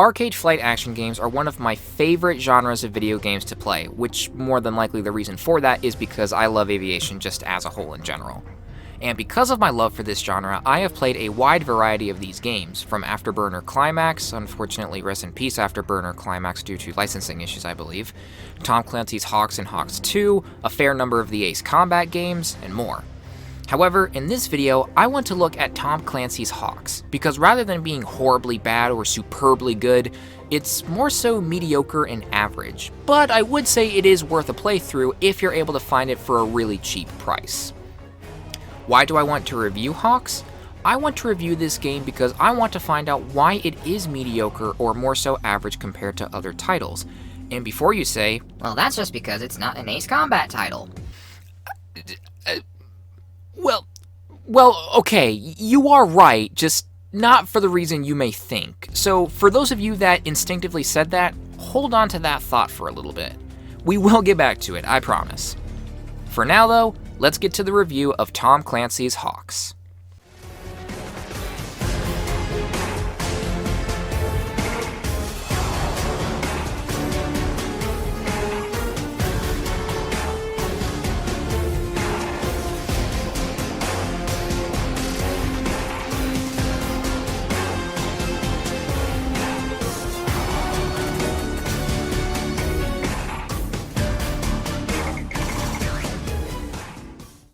Arcade flight action games are one of my favorite genres of video games to play, which more than likely the reason for that is because I love aviation just as a whole in general. And because of my love for this genre, I have played a wide variety of these games, from Afterburner Climax, unfortunately rest in peace Afterburner Climax due to licensing issues I believe, Tom Clancy's HAWX and HAWX 2, a fair number of the Ace Combat games, and more. However, in this video, I want to look at Tom Clancy's HAWX, because rather than being horribly bad or superbly good, it's more so mediocre and average, but I would say it is worth a playthrough if you're able to find it for a really cheap price. Why do I want to review HAWX? I want to review this game because I want to find out why it is mediocre or more so average compared to other titles. And before you say, well, that's just because it's not an Ace Combat title. Well, okay, you are right, just not for the reason you may think. So for those of you that instinctively said that, hold on to that thought for a little bit. We will get back to it, I promise. For now though, let's get to the review of Tom Clancy's HAWX.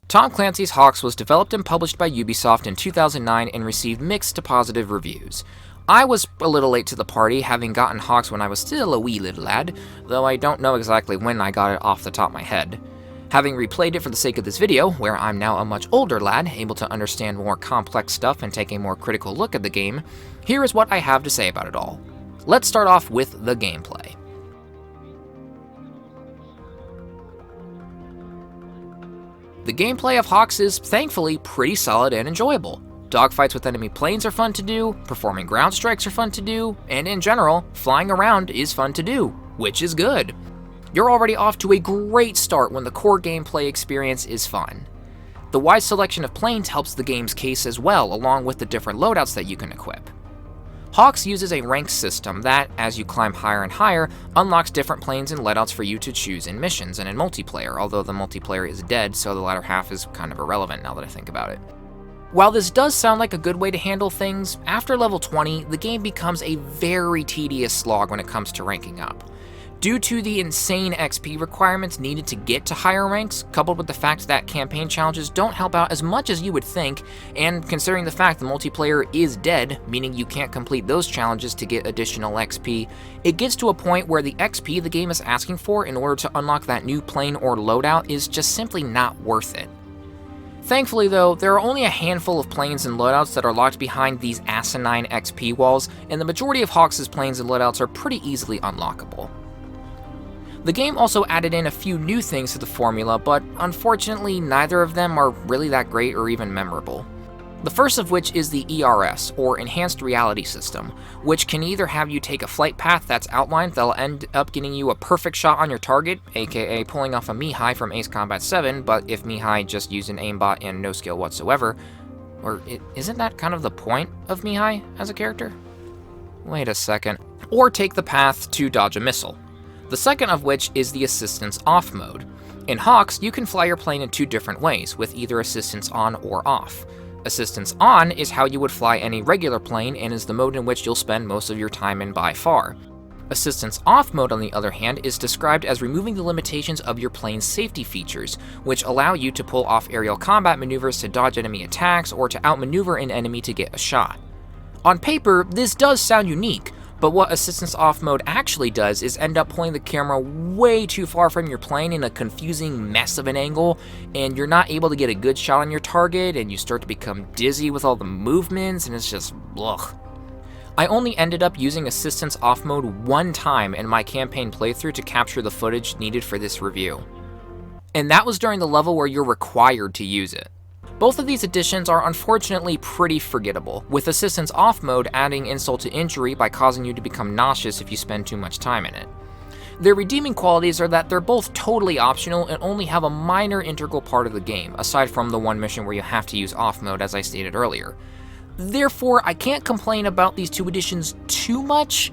Tom Clancy's HAWX was developed and published by Ubisoft in 2009 and received mixed to positive reviews. I was a little late to the party, having gotten HAWX when I was still a wee little lad, though I don't know exactly when I got it off the top of my head. Having replayed it for the sake of this video, where I'm now a much older lad, able to understand more complex stuff and take a more critical look at the game, here is what I have to say about it all. Let's start off with the gameplay. The gameplay of HAWX is, thankfully, pretty solid and enjoyable. Dogfights with enemy planes are fun to do, performing ground strikes are fun to do, and in general, flying around is fun to do, which is good. You're already off to a great start when the core gameplay experience is fun. The wide selection of planes helps the game's case as well, along with the different loadouts that you can equip. HAWX uses a ranked system that, as you climb higher and higher, unlocks different planes and loadouts for you to choose in missions and in multiplayer, although the multiplayer is dead, so the latter half is kind of irrelevant now that I think about it. While this does sound like a good way to handle things, after level 20, the game becomes a very tedious slog when it comes to ranking up. Due to the insane XP requirements needed to get to higher ranks, coupled with the fact that campaign challenges don't help out as much as you would think, and considering the fact the multiplayer is dead, meaning you can't complete those challenges to get additional XP, it gets to a point where the XP the game is asking for in order to unlock that new plane or loadout is just simply not worth it. Thankfully though, there are only a handful of planes and loadouts that are locked behind these asinine XP walls, and the majority of HAWX's planes and loadouts are pretty easily unlockable. The game also added in a few new things to the formula, but unfortunately neither of them are really that great or even memorable. The first of which is the ERS, or Enhanced Reality System, which can either have you take a flight path that's outlined that'll end up getting you a perfect shot on your target, aka pulling off a Mihai from Ace Combat 7, but if Mihai just used an aimbot and no skill whatsoever. Or isn't that kind of the point of Mihai as a character? Wait a second. Or take the path to dodge a missile. The second of which is the Assistance Off mode. In HAWX, you can fly your plane in two different ways, with either Assistance On or Off. Assistance On is how you would fly any regular plane and is the mode in which you'll spend most of your time in by far. Assistance Off mode, on the other hand, is described as removing the limitations of your plane's safety features, which allow you to pull off aerial combat maneuvers to dodge enemy attacks or to outmaneuver an enemy to get a shot. On paper, this does sound unique, but what Assistance Off mode actually does is end up pulling the camera way too far from your plane in a confusing mess of an angle, and you're not able to get a good shot on your target, and you start to become dizzy with all the movements, and it's just ugh. I only ended up using Assistance Off mode one time in my campaign playthrough to capture the footage needed for this review. And that was during the level where you're required to use it. Both of these additions are unfortunately pretty forgettable, with Assistance Off mode adding insult to injury by causing you to become nauseous if you spend too much time in it. Their redeeming qualities are that they're both totally optional and only have a minor integral part of the game, aside from the one mission where you have to use Off mode as I stated earlier. Therefore, I can't complain about these two additions too much,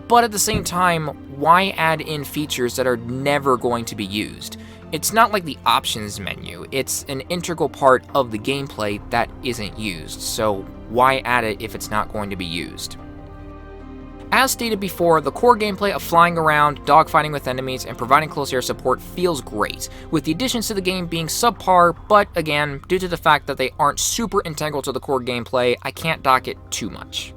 But at the same time, why add in features that are never going to be used? It's not like the options menu, it's an integral part of the gameplay that isn't used, so why add it if it's not going to be used? As stated before, the core gameplay of flying around, dogfighting with enemies, and providing close air support feels great, with the additions to the game being subpar, but again, due to the fact that they aren't super integral to the core gameplay, I can't dock it too much.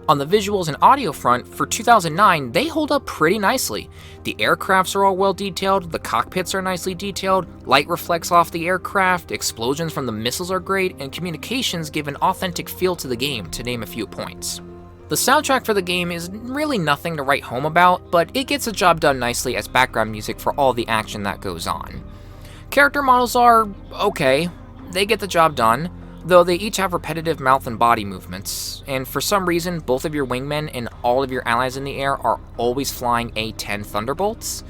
On the visuals and audio front, for 2009, they hold up pretty nicely. The aircrafts are all well detailed, the cockpits are nicely detailed, light reflects off the aircraft, explosions from the missiles are great, and communications give an authentic feel to the game, to name a few points. The soundtrack for the game is really nothing to write home about, but it gets the job done nicely as background music for all the action that goes on. Character models are okay, they get the job done, though they each have repetitive mouth and body movements, and for some reason, both of your wingmen and all of your allies in the air are always flying A-10 Thunderbolts.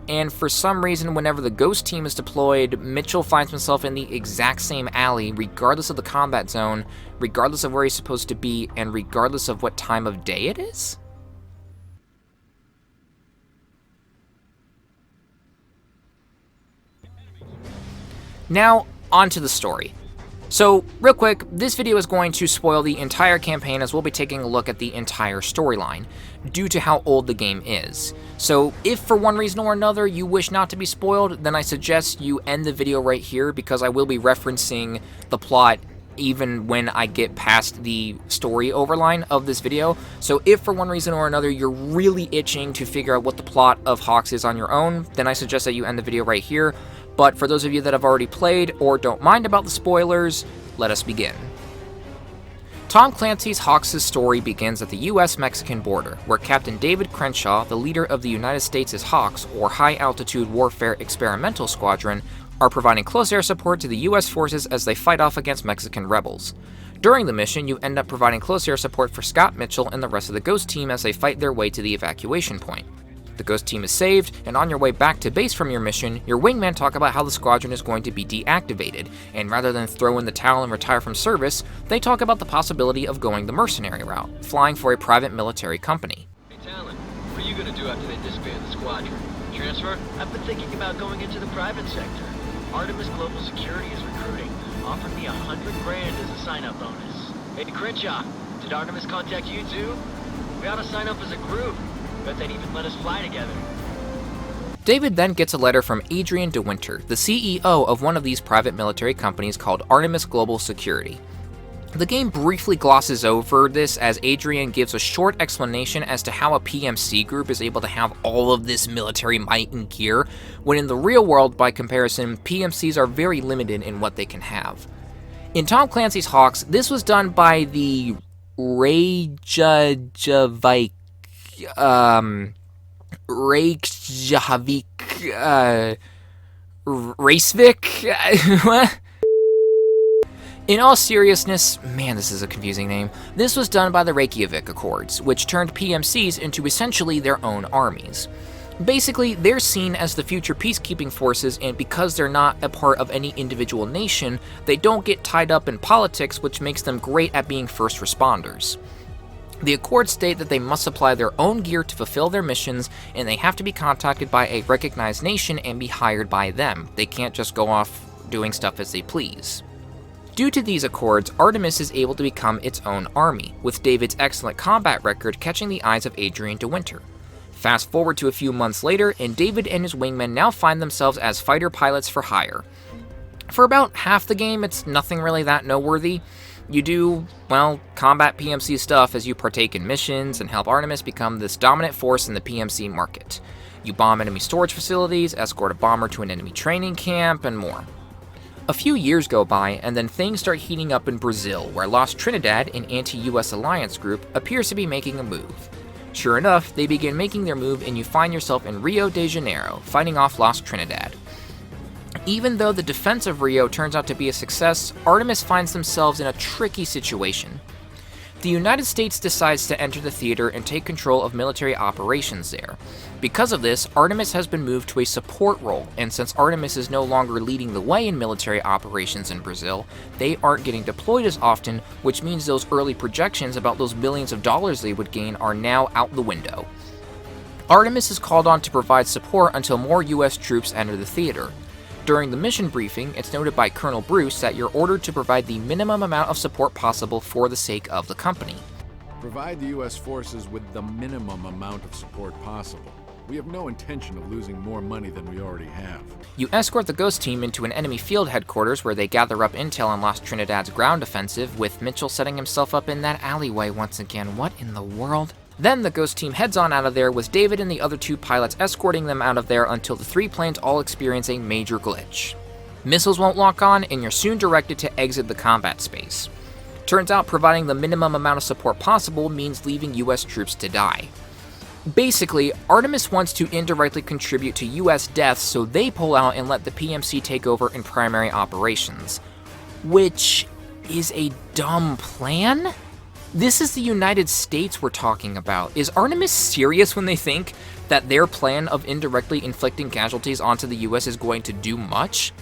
And for some reason, whenever the Ghost team is deployed, Mitchell finds himself in the exact same alley, regardless of the combat zone, regardless of where he's supposed to be, and regardless of what time of day it is? Now, on to the story. So, real quick, this video is going to spoil the entire campaign as we'll be taking a look at the entire storyline, due to how old the game is. So, if for one reason or another you wish not to be spoiled, then I suggest you end the video right here, because I will be referencing the plot even when I get past the story overline of this video. So if for one reason or another you're really itching to figure out what the plot of HAWX is on your own, then I suggest that you end the video right here. But for those of you that have already played or don't mind about the spoilers, let us begin. Tom Clancy's HAWX's story begins at the US-Mexican border, where Captain David Crenshaw, the leader of the United States' HAWX, or High Altitude Warfare Experimental Squadron, are providing close air support to the US forces as they fight off against Mexican rebels. During the mission, you end up providing close air support for Scott Mitchell and the rest of the Ghost team as they fight their way to the evacuation point. The Ghost team is saved, and on your way back to base from your mission, your wingmen talk about how the squadron is going to be deactivated, and rather than throw in the towel and retire from service, they talk about the possibility of going the mercenary route, flying for a private military company. Hey Talon, what are you gonna do after they disband the squadron? Transfer? I've been thinking about going into the private sector. Artemis Global Security is recruiting, offered me $100 grand as a sign-up bonus. Hey Crenshaw, did Artemis contact you too? We ought to sign up as a group. Bet they'd even let us fly together. David then gets a letter from Adrian DeWinter, the CEO of one of these private military companies called Artemis Global Security. The game briefly glosses over this as Adrian gives a short explanation as to how a PMC group is able to have all of this military might and gear, when in the real world, by comparison, PMCs are very limited in what they can have. In Tom Clancy's HAWX, this was done by the Reykjavik Reisvik? In all seriousness, man, this is a confusing name. This was done by the Reykjavik Accords, which turned PMCs into essentially their own armies. Basically, they're seen as the future peacekeeping forces, and because they're not a part of any individual nation, they don't get tied up in politics, which makes them great at being first responders. The Accords state that they must supply their own gear to fulfill their missions, and they have to be contacted by a recognized nation and be hired by them. They can't just go off doing stuff as they please. Due to these accords, Artemis is able to become its own army, with David's excellent combat record catching the eyes of Adrian DeWinter. Fast forward to a few months later, and David and his wingmen now find themselves as fighter pilots for hire. For about half the game, it's nothing really that noteworthy. You do, well, combat PMC stuff as you partake in missions and help Artemis become this dominant force in the PMC market. You bomb enemy storage facilities, escort a bomber to an enemy training camp, and more. A few years go by, and then things start heating up in Brazil, where Lost Trinidad, an anti-US alliance group, appears to be making a move. Sure enough, they begin making their move, and you find yourself in Rio de Janeiro, fighting off Lost Trinidad. Even though the defense of Rio turns out to be a success, Artemis finds themselves in a tricky situation. the United States decides to enter the theater and take control of military operations there. Because of this, Artemis has been moved to a support role, and since Artemis is no longer leading the way in military operations in Brazil, they aren't getting deployed as often, which means those early projections about those millions of dollars they would gain are now out the window. Artemis is called on to provide support until more US troops enter the theater. During the mission briefing, it's noted by Colonel Bruce that you're ordered to provide the minimum amount of support possible for the sake of the company. Provide the U.S. forces with the minimum amount of support possible. We have no intention of losing more money than we already have. You escort the Ghost team into an enemy field headquarters where they gather up intel on Las Trinidad's ground offensive, with Mitchell setting himself up in that alleyway once again. What in the world? Then the Ghost team heads on out of there, with David and the other 2 pilots escorting them out of there until the 3 planes all experience a major glitch. Missiles won't lock on, and you're soon directed to exit the combat space. Turns out providing the minimum amount of support possible means leaving US troops to die. Basically, Artemis wants to indirectly contribute to US deaths, so they pull out and let the PMC take over in primary operations. Which is a dumb plan? This is the United States we're talking about. Is Artemis serious when they think that their plan of indirectly inflicting casualties onto the US is going to do much?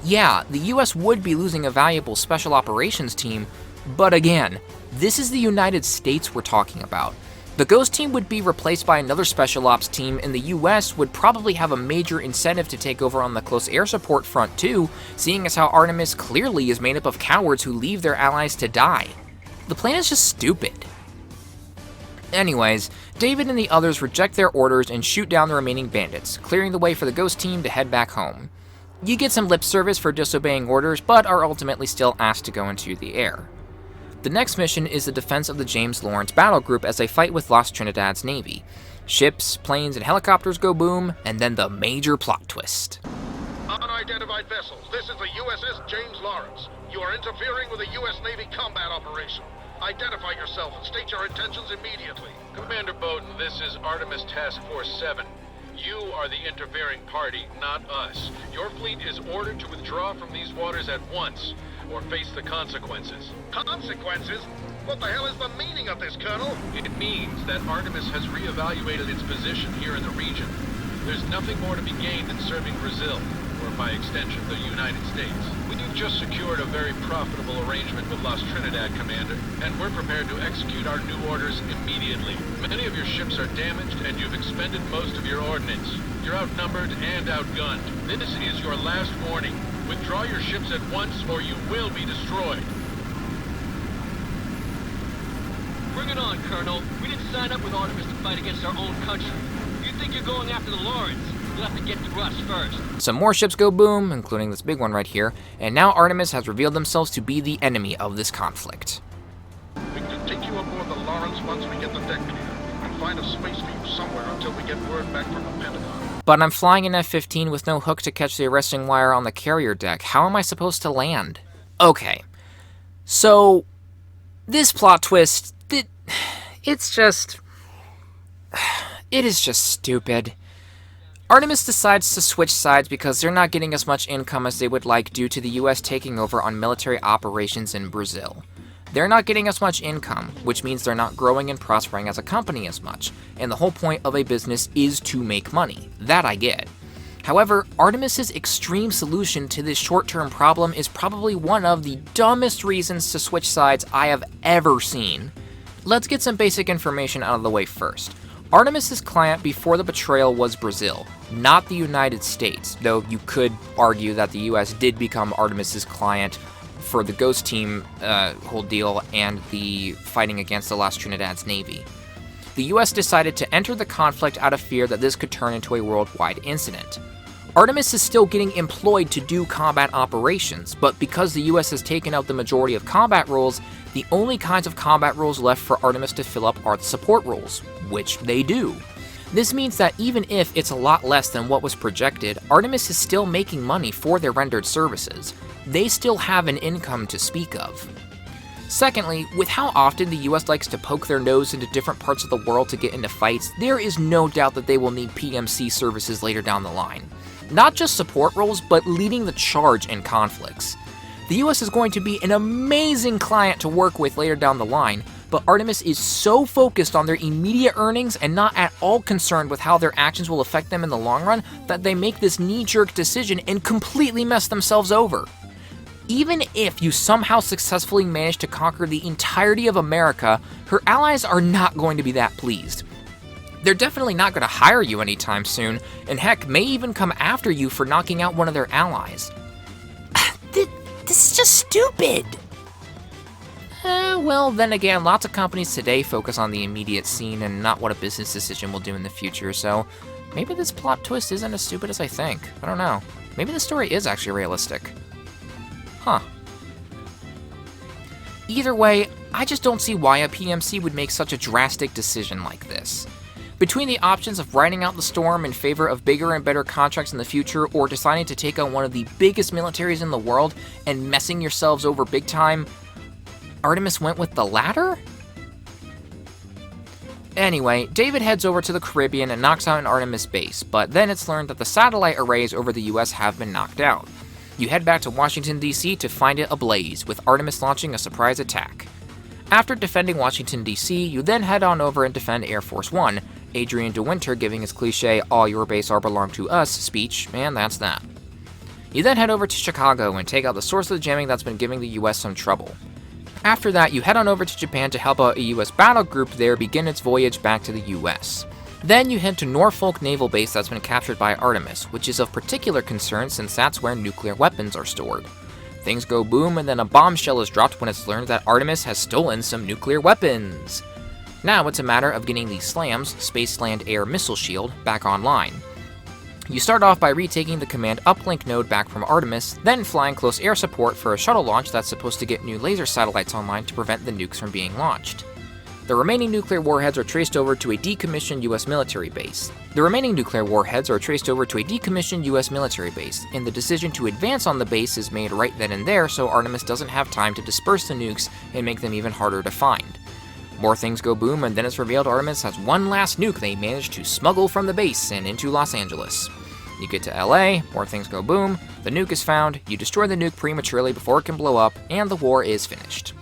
Yeah, the US would be losing a valuable special operations team, but again, this is the United States we're talking about. The Ghost team would be replaced by another special ops team, and the US would probably have a major incentive to take over on the close air support front too, seeing as how Artemis clearly is made up of cowards who leave their allies to die. The plan is just stupid. Anyways, David and the others reject their orders and shoot down the remaining bandits, clearing the way for the Ghost team to head back home. You get some lip service for disobeying orders, but are ultimately still asked to go into the air. The next mission is the defense of the James Lawrence battle group as they fight with Las Trinidad's navy. Ships, planes, and helicopters go boom, and then the major plot twist. Unidentified vessels, this is the USS James Lawrence. You are interfering with a U.S. Navy combat operation. Identify yourself and state your intentions immediately. Commander Bowden, this is Artemis Task Force 7. You are the interfering party, not us. Your fleet is ordered to withdraw from these waters at once, or face the consequences. Consequences? What the hell is the meaning of this, Colonel? It means that Artemis has reevaluated its position here in the region. There's nothing more to be gained in serving Brazil, or by extension, the United States. We've just secured a very profitable arrangement with Las Trinidad, Commander, and we're prepared to execute our new orders immediately. Many of your ships are damaged, and you've expended most of your ordnance. You're outnumbered and outgunned. This is your last warning. Withdraw your ships at once, or you will be destroyed. Bring it on, Colonel. We didn't sign up with Artemis to fight against our own country. You think you're going after the Lawrence? You'll have to get through us first. Some more ships go boom, including this big one right here, and now Artemis has revealed themselves to be the enemy of this conflict. We can take you aboard the Lawrence once we get the deck clear, and find a space for you somewhere until we get word back from the Pentagon. But I'm flying an F-15 with no hook to catch the arresting wire on the carrier deck. How am I supposed to land? Okay, so this plot twist, it is just stupid. Artemis decides to switch sides because they're not getting as much income as they would like due to the US taking over on military operations in Brazil. They're not getting as much income, which means they're not growing and prospering as a company as much, and the whole point of a business is to make money. That I get. However, Artemis's extreme solution to this short-term problem is probably one of the dumbest reasons to switch sides I have ever seen. Let's get some basic information out of the way first. Artemis's client before the betrayal was Brazil, not the United States, though you could argue that the US did become Artemis's client for the Ghost team whole deal and the fighting against the Las Trinidad's navy. The US decided to enter the conflict out of fear that this could turn into a worldwide incident. Artemis is still getting employed to do combat operations, but because the US has taken out the majority of combat roles, the only kinds of combat roles left for Artemis to fill up are the support roles, which they do. This means that even if it's a lot less than what was projected, Artemis is still making money for their rendered services. They still have an income to speak of. Secondly, with how often the US likes to poke their nose into different parts of the world to get into fights, there is no doubt that they will need PMC services later down the line. Not just support roles, but leading the charge in conflicts. The US is going to be an amazing client to work with later down the line, but Artemis is so focused on their immediate earnings and not at all concerned with how their actions will affect them in the long run that they make this knee-jerk decision and completely mess themselves over. Even if you somehow successfully manage to conquer the entirety of America, her allies are not going to be that pleased. They're definitely not going to hire you anytime soon, and heck, may even come after you for knocking out one of their allies. This is just stupid! Well, then again, lots of companies today focus on the immediate scene and not what a business decision will do in the future, so maybe this plot twist isn't as stupid as I think. I don't know. Maybe the story is actually realistic. Huh. Either way, I just don't see why a PMC would make such a drastic decision like this. Between the options of riding out the storm in favor of bigger and better contracts in the future, or deciding to take on one of the biggest militaries in the world and messing yourselves over big time, Artemis went with the latter? Anyway, David heads over to the Caribbean and knocks out an Artemis base, but then it's learned that the satellite arrays over the US have been knocked out. You head back to Washington, D.C. to find it ablaze, with Artemis launching a surprise attack. After defending Washington, D.C., you then head on over and defend Air Force One, Adrian de Winter giving his cliche "all your base are belong to us" speech, and that's that. You then head over to Chicago and take out the source of the jamming that's been giving the US some trouble. After that, you head on over to Japan to help out a US battle group there begin its voyage back to the US. Then you head to Norfolk Naval Base that's been captured by Artemis, which is of particular concern since that's where nuclear weapons are stored. Things go boom, and then a bombshell is dropped when it's learned that Artemis has stolen some nuclear weapons. Now it's a matter of getting the SLAM's Space Land Air Missile Shield back online. You start off by retaking the command uplink node back from Artemis, then flying close air support for a shuttle launch that's supposed to get new laser satellites online to prevent the nukes from being launched. The remaining nuclear warheads are traced over to a decommissioned US military base. And the decision to advance on the base is made right then and there, so Artemis doesn't have time to disperse the nukes and make them even harder to find. More things go boom, and then it's revealed Artemis has one last nuke they managed to smuggle from the base and into Los Angeles. You get to LA, more things go boom, the nuke is found, you destroy the nuke prematurely before it can blow up, and the war is finished.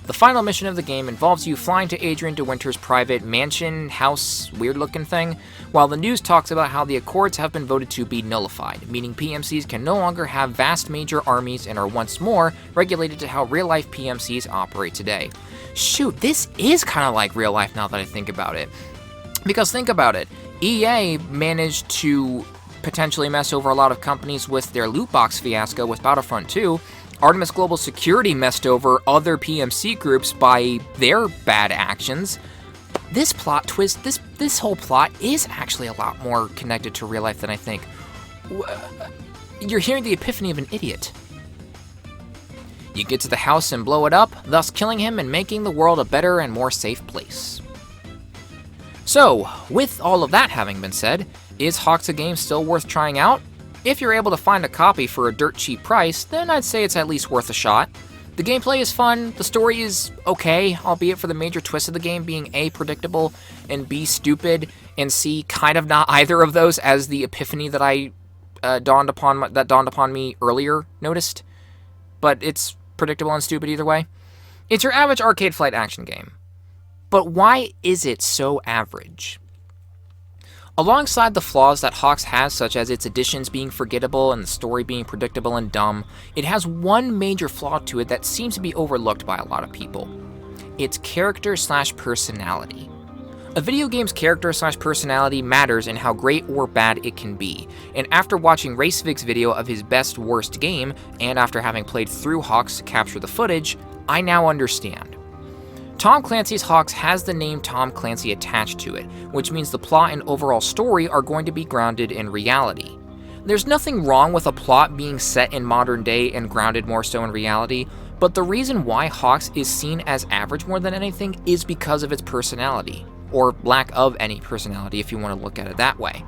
The final mission of the game involves you flying to Adrian de Winter's private mansion, house, weird-looking thing, while the news talks about how the Accords have been voted to be nullified, meaning PMCs can no longer have vast major armies and are once more regulated to how real-life PMCs operate today. Shoot, this is kind of like real life now that I think about it. Because think about it, EA managed to potentially mess over a lot of companies with their loot box fiasco with Battlefront 2. Artemis Global Security messed over other PMC groups by their bad actions. This plot twist, this whole plot is actually a lot more connected to real life than I think. You're hearing the epiphany of an idiot. You get to the house and blow it up, thus killing him and making the world a better and more safe place. So, with all of that having been said, is HAWX a game still worth trying out? If you're able to find a copy for a dirt cheap price, then I'd say it's at least worth a shot. The gameplay is fun, the story is okay, albeit for the major twist of the game being A, predictable, and B, stupid, and C, kind of not either of those, as the epiphany that dawned upon me earlier noticed. But it's predictable and stupid either way. It's your average arcade flight action game. But why is it so average? Alongside the flaws that HAWX has, such as its additions being forgettable and the story being predictable and dumb, it has one major flaw to it that seems to be overlooked by a lot of people. Its character/personality. A video game's character/personality matters in how great or bad it can be, and after watching Racevic's video of his best worst game, and after having played through HAWX to capture the footage, I now understand. Tom Clancy's HAWX has the name Tom Clancy attached to it, which means the plot and overall story are going to be grounded in reality. There's nothing wrong with a plot being set in modern day and grounded more so in reality, but the reason why HAWX is seen as average more than anything is because of its personality, or lack of any personality if you want to look at it that way.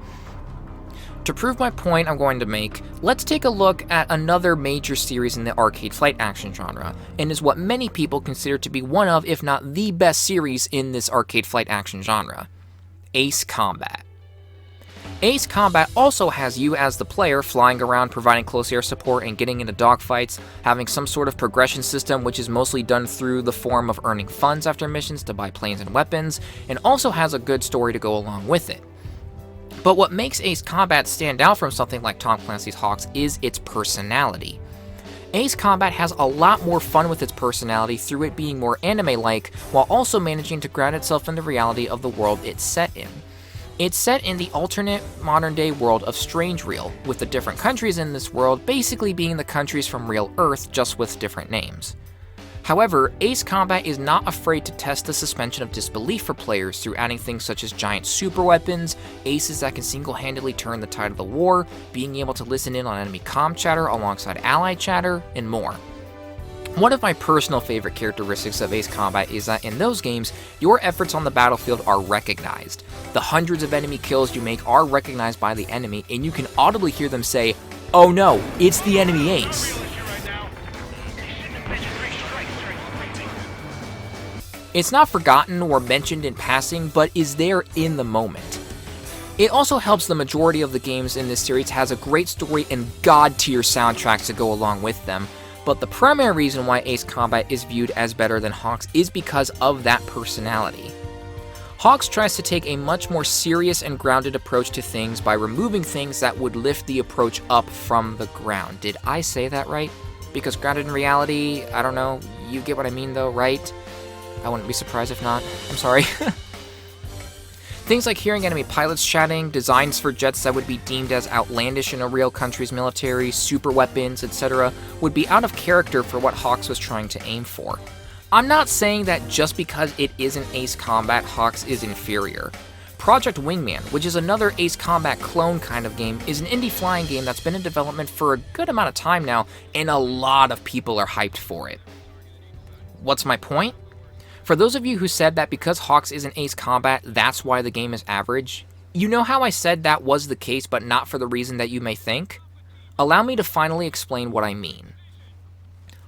To prove my point I'm going to make, let's take a look at another major series in the arcade flight action genre, and is what many people consider to be one of, if not the best series in this arcade flight action genre. Ace Combat. Ace Combat also has you as the player flying around providing close air support and getting into dogfights, having some sort of progression system which is mostly done through the form of earning funds after missions to buy planes and weapons, and also has a good story to go along with it. But what makes Ace Combat stand out from something like Tom Clancy's HAWX is its personality. Ace Combat has a lot more fun with its personality through it being more anime-like, while also managing to ground itself in the reality of the world it's set in. It's set in the alternate modern-day world of Strange Real, with the different countries in this world basically being the countries from real Earth, just with different names. However, Ace Combat is not afraid to test the suspension of disbelief for players through adding things such as giant super weapons, aces that can single-handedly turn the tide of the war, being able to listen in on enemy comm chatter alongside ally chatter, and more. One of my personal favorite characteristics of Ace Combat is that in those games, your efforts on the battlefield are recognized. The hundreds of enemy kills you make are recognized by the enemy, and you can audibly hear them say, "Oh no, it's the enemy Ace." It's not forgotten or mentioned in passing, but is there in the moment. It also helps the majority of the games in this series has a great story and god-tier soundtracks to go along with them, but the primary reason why Ace Combat is viewed as better than HAWX is because of that personality. HAWX tries to take a much more serious and grounded approach to things by removing things that would lift the approach up from the ground. Did I say that right? Because grounded in reality, I don't know, you get what I mean though, right? I wouldn't be surprised if not. I'm sorry. Things like hearing enemy pilots chatting, designs for jets that would be deemed as outlandish in a real country's military, super weapons, etc. would be out of character for what HAWX was trying to aim for. I'm not saying that just because it isn't Ace Combat, HAWX is inferior. Project Wingman, which is another Ace Combat clone kind of game, is an indie flying game that's been in development for a good amount of time now, and a lot of people are hyped for it. What's my point? For those of you who said that because HAWX isn't Ace Combat, that's why the game is average, you know how I said that was the case but not for the reason that you may think? Allow me to finally explain what I mean.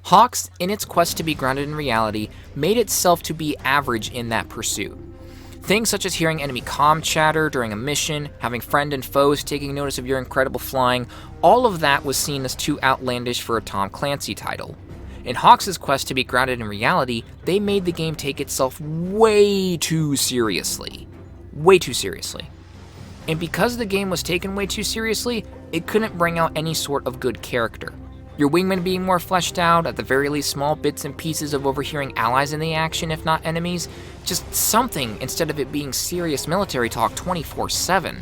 HAWX, in its quest to be grounded in reality, made itself to be average in that pursuit. Things such as hearing enemy comm chatter during a mission, having friend and foes taking notice of your incredible flying, all of that was seen as too outlandish for a Tom Clancy title. In HAWX's quest to be grounded in reality, they made the game take itself way too seriously. Way too seriously. And because the game was taken way too seriously, it couldn't bring out any sort of good character. Your wingman being more fleshed out, at the very least small bits and pieces of overhearing allies in the action if not enemies, just something instead of it being serious military talk 24/7.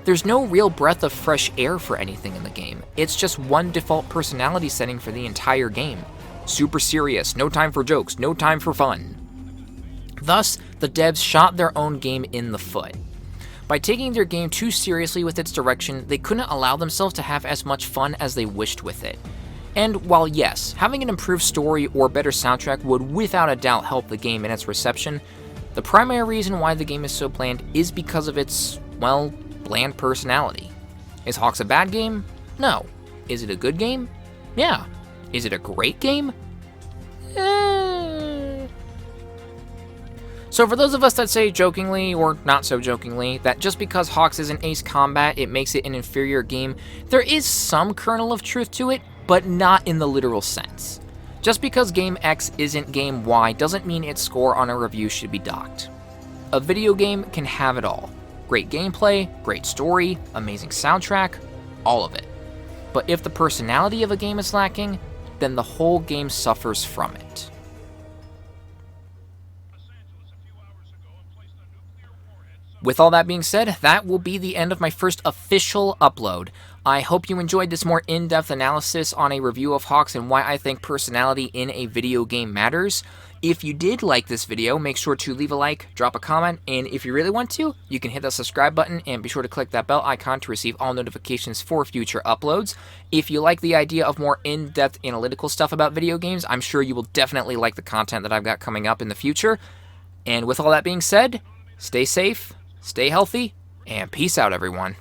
There's no real breath of fresh air for anything in the game. It's just one default personality setting for the entire game. Super serious, no time for jokes, no time for fun. Thus, the devs shot their own game in the foot. By taking their game too seriously with its direction, they couldn't allow themselves to have as much fun as they wished with it. And while yes, having an improved story or better soundtrack would without a doubt help the game in its reception, the primary reason why the game is so bland is because of its, well, bland personality. Is HAWX a bad game? No. Is it a good game? Yeah. Is it a great game? So for those of us that say jokingly, or not so jokingly, that just because HAWX isn't Ace Combat, it makes it an inferior game, there is some kernel of truth to it, but not in the literal sense. Just because Game X isn't Game Y doesn't mean its score on a review should be docked. A video game can have it all. Great gameplay, great story, amazing soundtrack, all of it. But if the personality of a game is lacking, then the whole game suffers from it. With all that being said, that will be the end of my first official upload. I hope you enjoyed this more in-depth analysis on a review of HAWX and why I think personality in a video game matters. If you did like this video, make sure to leave a like, drop a comment, and if you really want to, you can hit the subscribe button and be sure to click that bell icon to receive all notifications for future uploads. If you like the idea of more in-depth analytical stuff about video games, I'm sure you will definitely like the content that I've got coming up in the future. And with all that being said, stay safe, stay healthy, and peace out, everyone.